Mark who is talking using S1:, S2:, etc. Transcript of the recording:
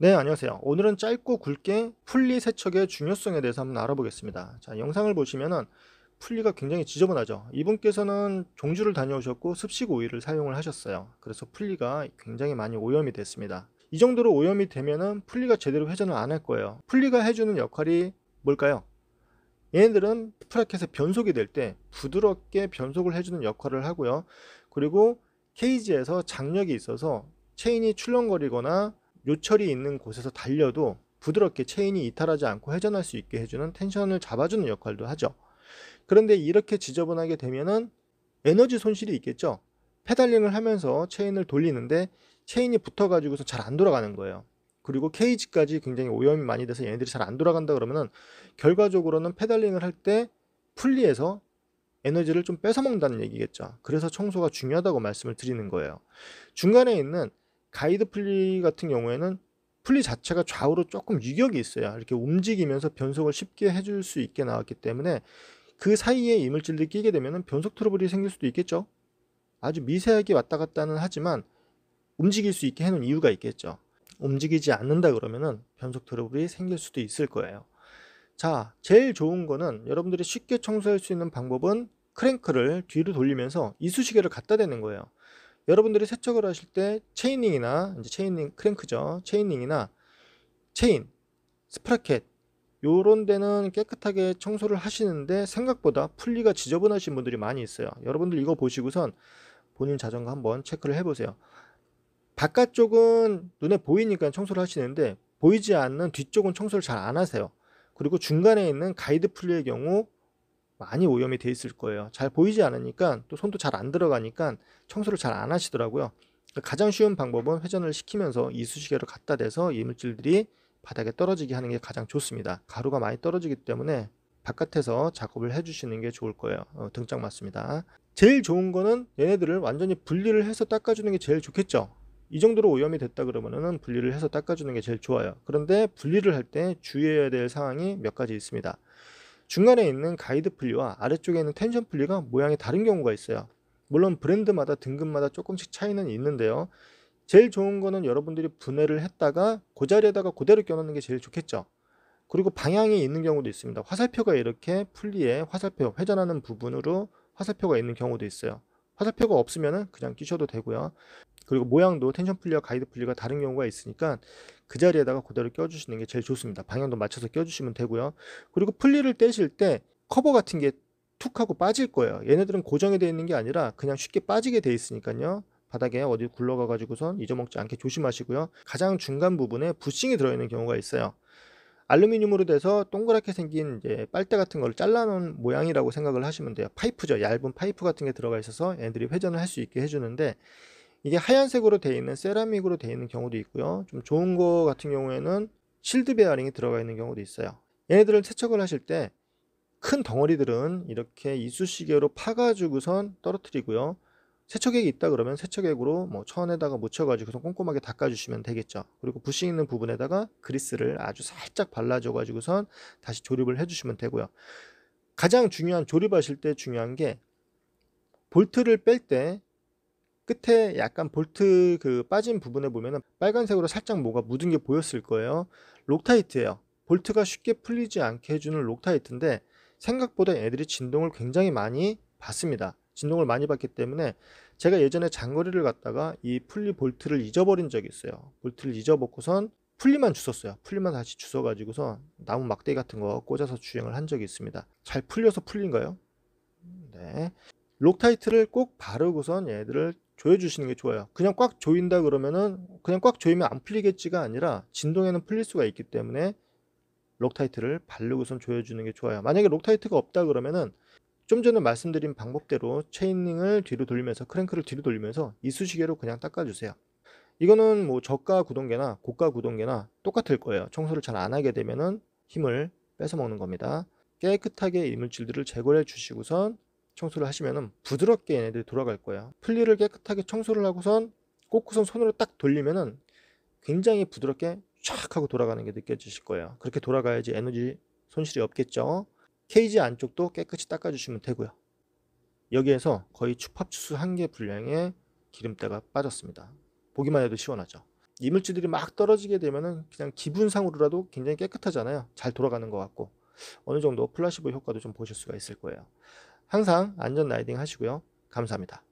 S1: 네, 안녕하세요. 오늘은 짧고 굵게 풀리 세척의 중요성에 대해서 한번 알아보겠습니다. 자, 영상을 보시면은 풀리가 굉장히 지저분하죠. 이분께서는 종주를 다녀오셨고 습식 오일을 사용을 하셨어요. 그래서 풀리가 굉장히 많이 오염이 됐습니다. 이 정도로 오염이 되면은 풀리가 제대로 회전을 안 할 거예요. 풀리가 해주는 역할이 뭘까요? 얘네들은 스프라켓에 변속이 될 때 부드럽게 변속을 해주는 역할을 하고요. 그리고 케이지에서 장력이 있어서 체인이 출렁거리거나 요철이 있는 곳에서 달려도 부드럽게 체인이 이탈하지 않고 회전할 수 있게 해주는 텐션을 잡아주는 역할도 하죠. 그런데 이렇게 지저분하게 되면은 에너지 손실이 있겠죠. 페달링을 하면서 체인을 돌리는데 체인이 붙어 가지고서 잘 안 돌아가는 거예요. 그리고 케이지까지 굉장히 오염이 많이 돼서 얘네들이 잘 안 돌아간다 그러면은 결과적으로는 페달링을 할 때 풀리에서 에너지를 좀 뺏어 먹는다는 얘기겠죠. 그래서 청소가 중요하다고 말씀을 드리는 거예요. 중간에 있는 가이드 풀리 같은 경우에는 풀리 자체가 좌우로 조금 유격이 있어요. 이렇게 움직이면서 변속을 쉽게 해줄 수 있게 나왔기 때문에 그 사이에 이물질들이 끼게 되면 변속 트러블이 생길 수도 있겠죠. 아주 미세하게 왔다 갔다는 하지만 움직일 수 있게 해놓은 이유가 있겠죠. 움직이지 않는다 그러면은 변속 트러블이 생길 수도 있을 거예요. 자, 제일 좋은 거는 여러분들이 쉽게 청소할 수 있는 방법은 크랭크를 뒤로 돌리면서 이쑤시개를 갖다 대는 거예요. 여러분들이 세척을 하실 때 체이닝이나 이제 체이닝 크랭크죠. 체이닝이나 체인, 스프라켓 요런 데는 깨끗하게 청소를 하시는데 생각보다 풀리가 지저분하신 분들이 많이 있어요. 여러분들 이거 보시고선 본인 자전거 한번 체크를 해보세요. 바깥쪽은 눈에 보이니까 청소를 하시는데 보이지 않는 뒤쪽은 청소를 잘 안 하세요. 그리고 중간에 있는 가이드 풀리의 경우 많이 오염이 돼 있을 거예요. 잘 보이지 않으니까 또 손도 잘 안 들어가니까 청소를 잘 안 하시더라고요. 가장 쉬운 방법은 회전을 시키면서 이쑤시개로 갖다 대서 이물질들이 바닥에 떨어지게 하는 게 가장 좋습니다. 가루가 많이 떨어지기 때문에 바깥에서 작업을 해주시는 게 좋을 거예요. 등짝 맞습니다. 제일 좋은 거는 얘네들을 완전히 분리를 해서 닦아주는 게 제일 좋겠죠. 이 정도로 오염이 됐다 그러면은 분리를 해서 닦아주는 게 제일 좋아요. 그런데 분리를 할 때 주의해야 될 사항이 몇 가지 있습니다. 중간에 있는 가이드 풀리와 아래쪽에 있는 텐션 풀리가 모양이 다른 경우가 있어요. 물론 브랜드마다 등급마다 조금씩 차이는 있는데요. 제일 좋은 거는 여러분들이 분해를 했다가 그 자리에다가 그대로 껴놓는 게 제일 좋겠죠. 그리고 방향이 있는 경우도 있습니다. 화살표가 이렇게 풀리에 화살표 회전하는 부분으로 화살표가 있는 경우도 있어요. 화살표가 없으면 그냥 끼셔도 되고요. 그리고 모양도 텐션 풀리와 가이드 풀리가 다른 경우가 있으니까 그 자리에다가 그대로 껴주시는 게 제일 좋습니다. 방향도 맞춰서 껴주시면 되고요. 그리고 풀리를 떼실 때 커버 같은 게 툭 하고 빠질 거예요. 얘네들은 고정이 되어 있는 게 아니라 그냥 쉽게 빠지게 되어 있으니까요. 바닥에 어디 굴러가 가지고선 잊어먹지 않게 조심하시고요. 가장 중간 부분에 부싱이 들어있는 경우가 있어요. 알루미늄으로 돼서 동그랗게 생긴 이제 빨대 같은 걸 잘라놓은 모양이라고 생각을 하시면 돼요. 파이프죠. 얇은 파이프 같은 게 들어가 있어서 애들이 회전을 할 수 있게 해주는데 이게 하얀색으로 되어 있는 세라믹으로 되어 있는 경우도 있고요. 좀 좋은 거 같은 경우에는 실드 베어링이 들어가 있는 경우도 있어요. 얘네들을 세척을 하실 때 큰 덩어리들은 이렇게 이쑤시개로 파가지고선 떨어뜨리고요. 세척액이 있다 그러면 세척액으로 뭐 천에다가 묻혀가지고서 꼼꼼하게 닦아주시면 되겠죠. 그리고 부싱 있는 부분에다가 그리스를 아주 살짝 발라줘가지고선 다시 조립을 해주시면 되고요. 가장 중요한 조립하실 때 중요한 게 볼트를 뺄 때 끝에 약간 볼트 그 빠진 부분에 보면은 빨간색으로 살짝 뭐가 묻은 게 보였을 거예요. 록타이트예요. 볼트가 쉽게 풀리지 않게 해주는 록타이트인데 생각보다 애들이 진동을 굉장히 많이 받습니다. 진동을 많이 받기 때문에 제가 예전에 장거리를 갔다가 이 풀리 볼트를 잊어버린 적이 있어요. 볼트를 잊어먹고선 풀리만 주웠어요. 풀리만 다시 주워가지고서 나무 막대기 같은 거 꽂아서 주행을 한 적이 있습니다. 잘 풀려서 풀린가요? 네. 록타이트를 꼭 바르고선 얘들을 조여주시는 게 좋아요. 그냥 꽉 조인다 그러면은 그냥 꽉 조이면 안 풀리겠지가 아니라 진동에는 풀릴 수가 있기 때문에 록타이트를 바르고선 조여주는 게 좋아요. 만약에 록타이트가 없다 그러면은 좀 전에 말씀드린 방법대로 체인링을 뒤로 돌리면서 크랭크를 뒤로 돌리면서 이쑤시개로 그냥 닦아주세요. 이거는 뭐 저가 구동계나 고가 구동계나 똑같을 거예요. 청소를 잘 안 하게 되면은 힘을 뺏어 먹는 겁니다. 깨끗하게 이물질들을 제거해 주시고선 청소를 하시면은 부드럽게 얘네들이 돌아갈 거예요. 풀리를 깨끗하게 청소를 하고선 꽂고선 손으로 딱 돌리면은 굉장히 부드럽게 촥 하고 돌아가는 게 느껴지실 거예요. 그렇게 돌아가야지 에너지 손실이 없겠죠. 케이지 안쪽도 깨끗이 닦아주시면 되고요. 여기에서 거의 추팝추스 한 개 분량의 기름때가 빠졌습니다. 보기만 해도 시원하죠. 이물질들이 막 떨어지게 되면은 그냥 기분상으로라도 굉장히 깨끗하잖아요. 잘 돌아가는 것 같고 어느 정도 플라시보 효과도 좀 보실 수가 있을 거예요. 항상 안전 라이딩 하시고요. 감사합니다.